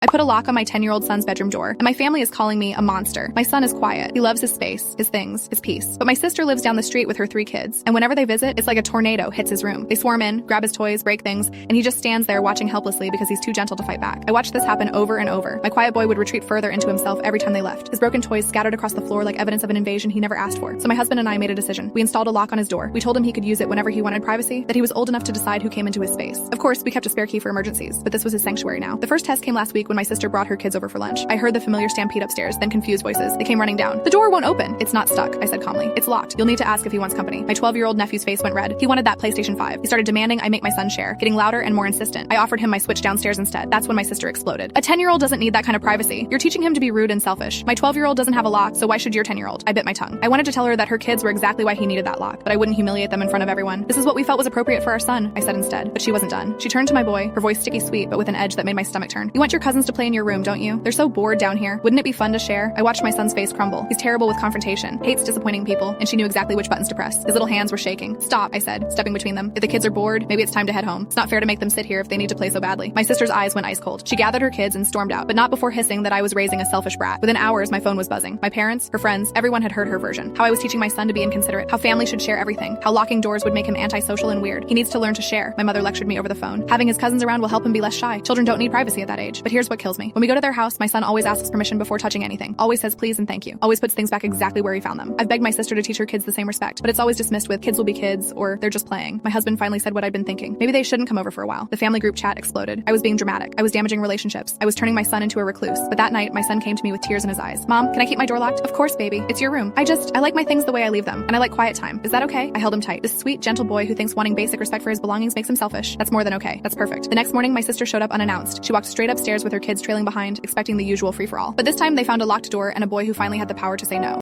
I put a lock on my 10-year-old son's bedroom door, and my family is calling me a monster. My son is quiet. He loves his space, his things, his peace. But my sister lives down the street with her 3 kids, and whenever they visit, it's like a tornado hits his room. They swarm in, grab his toys, break things, and he just stands there watching helplessly because he's too gentle to fight back. I watched this happen over and over. My quiet boy would retreat further into himself every time they left. His broken toys scattered across the floor like evidence of an invasion he never asked for. So my husband and I made a decision. We installed a lock on his door. We told him he could use it whenever he wanted privacy, that he was old enough to decide who came into his space. Of course, we kept a spare key for emergencies, but this was his sanctuary now. The first test came last week when my sister brought her kids over for lunch. I heard the familiar stampede upstairs, then confused voices. They came running down. The door won't open. It's not stuck, I said calmly. It's locked. You'll need to ask if he wants company. My 12-year-old nephew's face went red. He wanted that PlayStation 5. He started demanding I make my son share, getting louder and more insistent. I offered him my Switch downstairs instead. That's when my sister exploded. A 10-year-old doesn't need that kind of privacy. You're teaching him to be rude and selfish. My 12-year-old doesn't have a lock, so why should your 10-year-old? I bit my tongue. I wanted to tell her that her kids were exactly why he needed that lock, but I wouldn't humiliate them in front of everyone. This is what we felt was appropriate for our son, I said instead. But she wasn't done. She turned to my boy, her voice sticky sweet, but with an edge that made my stomach turn. You want your cousins to play in your room, don't you? They're so bored down here. Wouldn't it be fun to share? I watched my son's face crumble. He's terrible with confrontation, hates disappointing people, and she knew exactly which buttons to press. His little hands were shaking. Stop, I said, stepping between them. If the kids are bored, maybe it's time to head home. It's not fair to make them sit here if they need to play so badly. My sister's eyes went ice cold. She gathered her kids and stormed out, but not before hissing that I was raising a selfish brat. Within hours, my phone was buzzing. My parents, her friends, everyone had heard her version. How I was teaching my son to be inconsiderate, how family should share everything, how locking doors would make him antisocial and weird. He needs to learn to share. My mother lectured me over the phone. Having his cousins around will help him be less shy. Children don't need privacy at that age. But here's what kills me. When we go to their house, my son always asks permission before touching anything. Always says please and thank you. Always puts things back exactly where he found them. I've begged my sister to teach her kids the same respect, but it's always dismissed with kids will be kids or they're just playing. My husband finally said what I'd been thinking. Maybe they shouldn't come over for a while. The family group chat exploded. I was being dramatic. I was damaging relationships. I was turning my son into a recluse. But that night, my son came to me with tears in his eyes. Mom, can I keep my door locked? Of course, baby. It's your room. I like my things the way I leave them, and I like quiet time. Is that okay? I held him tight. This sweet, gentle boy who thinks wanting basic respect for his belongings makes him selfish. That's more than okay. That's perfect. The next morning, my sister showed up unannounced. She walked straight upstairs with her kids trailing behind, expecting the usual free-for-all. But this time, they found a locked door and a boy who finally had the power to say no.